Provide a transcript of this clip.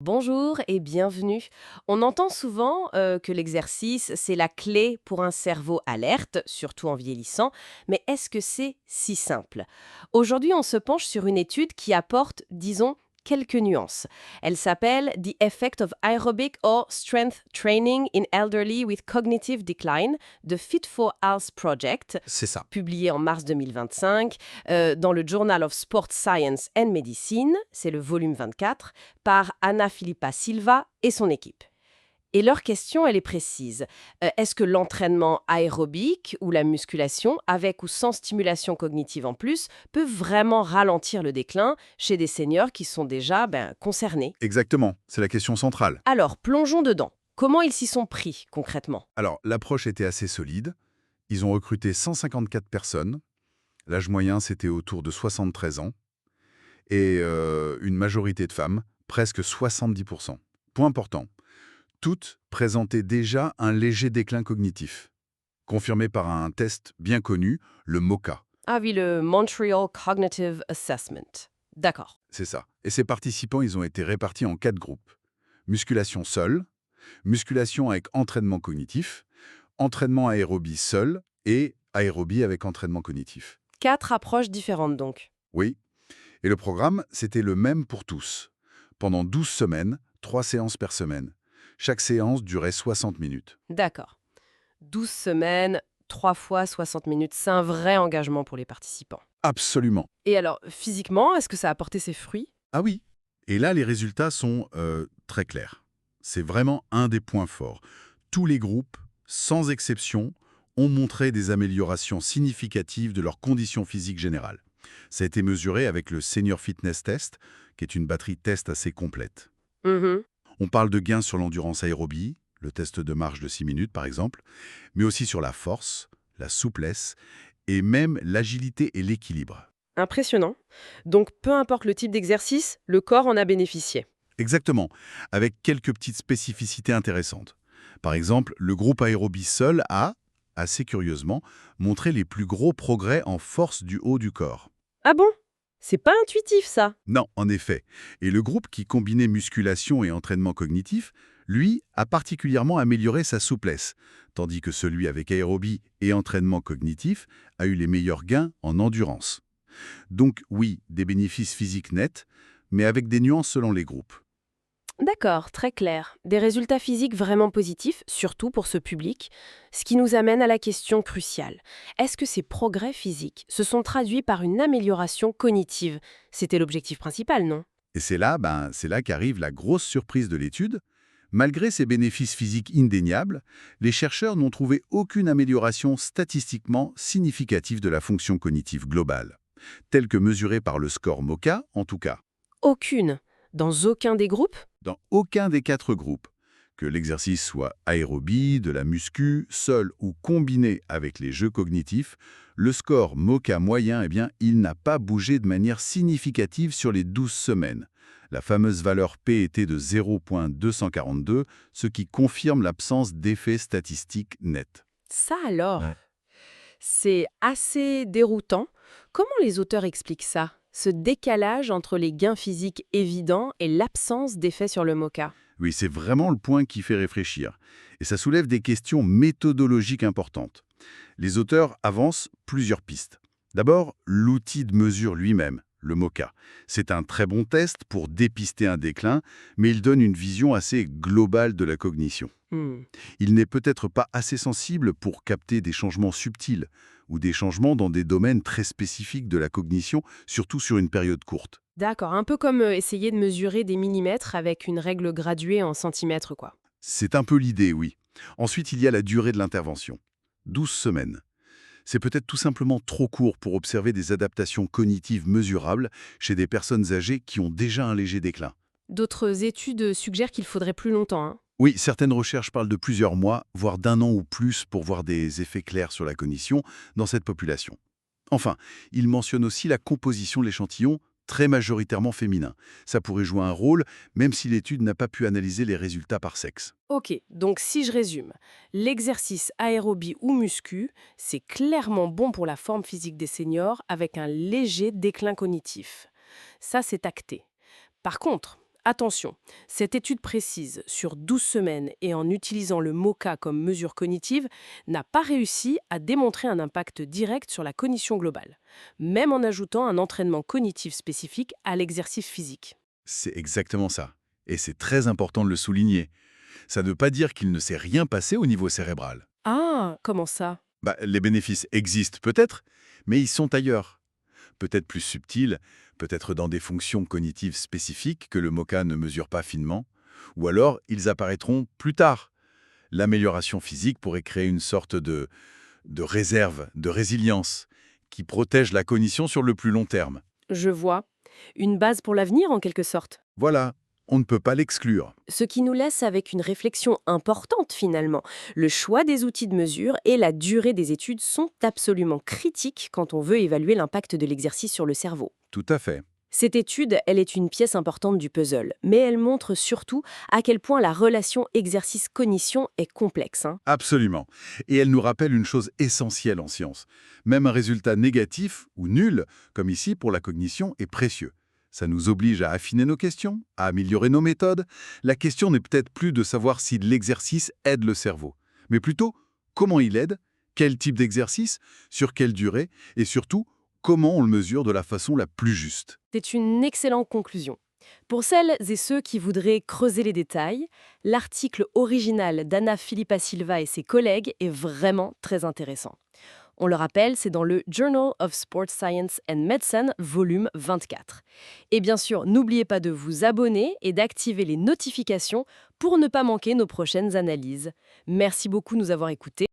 Bonjour et bienvenue. On entend souvent que l'exercice, c'est la clé pour un cerveau alerte, surtout en vieillissant, mais est-ce que c'est si simple? Aujourd'hui, on se penche sur une étude qui apporte, disons, quelques nuances. Elle s'appelle The Effect of Aerobic or Strength Training in Elderly with Cognitive Decline, de Fit for Health Project, C'est ça. publié en mars 2025 dans le Journal of Sport Science and Medicine, c'est le volume 24, par Ana Filipa Silva et son équipe. Et leur question, elle est précise. Est-ce que l'entraînement aérobique ou la musculation, avec ou sans stimulation cognitive en plus, peut vraiment ralentir le déclin chez des seniors qui sont déjà concernés? Exactement, c'est la question centrale. Alors, plongeons dedans. Comment ils s'y sont pris concrètement? Alors, l'approche était assez solide. Ils ont recruté 154 personnes. L'âge moyen, c'était autour de 73 ans. Et une majorité de femmes, presque 70%. Point important, toutes présentaient déjà un léger déclin cognitif, confirmé par un test bien connu, le MoCA. Ah oui, le Montreal Cognitive Assessment. D'accord. C'est ça. Et ces participants, ils ont été répartis en 4 groupes. Musculation seule, musculation avec entraînement cognitif, entraînement aérobie seul et aérobie avec entraînement cognitif. 4 approches différentes donc. Oui, et le programme, c'était le même pour tous. Pendant 12 semaines, 3 séances par semaine. Chaque séance durait 60 minutes. D'accord. 12 semaines, 3 fois 60 minutes, c'est un vrai engagement pour les participants. Absolument. Et alors, physiquement, est-ce que ça a porté ses fruits? Ah oui. Et là, les résultats sont très clairs. C'est vraiment un des points forts. Tous les groupes, sans exception, ont montré des améliorations significatives de leurs conditions physiques générales. Ça a été mesuré avec le Senior Fitness Test, qui est une batterie test assez complète. Mhm. On parle de gains sur l'endurance aérobie, le test de marche de 6 minutes par exemple, mais aussi sur la force, la souplesse et même l'agilité et l'équilibre. Impressionnant. Donc, peu importe le type d'exercice, le corps en a bénéficié. Exactement, avec quelques petites spécificités intéressantes. Par exemple, le groupe aérobie seul a, assez curieusement, montré les plus gros progrès en force du haut du corps. Ah bon? C'est pas intuitif ça. Non, en effet. Et le groupe qui combinait musculation et entraînement cognitif, lui, a particulièrement amélioré sa souplesse, tandis que celui avec aérobie et entraînement cognitif a eu les meilleurs gains en endurance. Donc oui, des bénéfices physiques nets, mais avec des nuances selon les groupes. D'accord, très clair. Des résultats physiques vraiment positifs, surtout pour ce public, ce qui nous amène à la question cruciale. Est-ce que ces progrès physiques se sont traduits par une amélioration cognitive? C'était l'objectif principal, non? Et c'est là qu'arrive la grosse surprise de l'étude. Malgré ces bénéfices physiques indéniables, les chercheurs n'ont trouvé aucune amélioration statistiquement significative de la fonction cognitive globale, telle que mesurée par le score MoCA en tout cas, Aucune. Dans aucun des groupes? dans aucun des 4 groupes. Que l'exercice soit aérobie, de la muscu, seul ou combiné avec les jeux cognitifs, le score MoCA moyen, il n'a pas bougé de manière significative sur les 12 semaines. La fameuse valeur P était de 0,242, ce qui confirme l'absence d'effet statistique net. Ça alors? Ouais. C'est assez déroutant. Comment les auteurs expliquent ça? Ce décalage entre les gains physiques évidents et l'absence d'effet sur le MoCA. Oui, c'est vraiment le point qui fait réfléchir. Et ça soulève des questions méthodologiques importantes. Les auteurs avancent plusieurs pistes. D'abord, l'outil de mesure lui-même, le MoCA. C'est un très bon test pour dépister un déclin, mais il donne une vision assez globale de la cognition. Hmm. Il n'est peut-être pas assez sensible pour capter des changements subtils ou des changements dans des domaines très spécifiques de la cognition, surtout sur une période courte. D'accord, un peu comme essayer de mesurer des millimètres avec une règle graduée en centimètres, quoi. C'est un peu l'idée, oui. Ensuite, il y a la durée de l'intervention. 12 semaines. C'est peut-être tout simplement trop court pour observer des adaptations cognitives mesurables chez des personnes âgées qui ont déjà un léger déclin. D'autres études suggèrent qu'il faudrait plus longtemps, hein. Oui, certaines recherches parlent de plusieurs mois, voire d'un an ou plus pour voir des effets clairs sur la cognition dans cette population. Enfin, il mentionne aussi la composition de l'échantillon, très majoritairement féminin. Ça pourrait jouer un rôle, même si l'étude n'a pas pu analyser les résultats par sexe. Ok, donc si je résume, l'exercice aérobie ou muscu, c'est clairement bon pour la forme physique des seniors avec un léger déclin cognitif. Ça, c'est acté. Par contre, Attention, cette étude précise, sur 12 semaines et en utilisant le MoCA comme mesure cognitive, n'a pas réussi à démontrer un impact direct sur la cognition globale, même en ajoutant un entraînement cognitif spécifique à l'exercice physique. C'est exactement ça. Et c'est très important de le souligner. Ça ne veut pas dire qu'il ne s'est rien passé au niveau cérébral. Ah, comment ça? Les bénéfices existent peut-être, mais ils sont ailleurs. Peut-être plus subtils, peut-être dans des fonctions cognitives spécifiques que le MoCA ne mesure pas finement, ou alors ils apparaîtront plus tard. L'amélioration physique pourrait créer une sorte de réserve, de résilience, qui protège la cognition sur le plus long terme. Je vois. Une base pour l'avenir en quelque sorte. Voilà, on ne peut pas l'exclure. Ce qui nous laisse avec une réflexion importante finalement. Le choix des outils de mesure et la durée des études sont absolument critiques quand on veut évaluer l'impact de l'exercice sur le cerveau. Tout à fait. Cette étude, elle est une pièce importante du puzzle, mais elle montre surtout à quel point la relation exercice-cognition est complexe, hein. Absolument. Et elle nous rappelle une chose essentielle en science. Même un résultat négatif ou nul, comme ici pour la cognition, est précieux. Ça nous oblige à affiner nos questions, à améliorer nos méthodes. La question n'est peut-être plus de savoir si l'exercice aide le cerveau, mais plutôt comment il aide, quel type d'exercice, sur quelle durée, et surtout, comment on le mesure de la façon la plus juste. C'est une excellente conclusion. Pour celles et ceux qui voudraient creuser les détails, l'article original d'Anna Philippa Silva et ses collègues est vraiment très intéressant. On le rappelle, c'est dans le Journal of Sports Science and Medicine, volume 24. Et bien sûr, n'oubliez pas de vous abonner et d'activer les notifications pour ne pas manquer nos prochaines analyses. Merci beaucoup de nous avoir écoutés.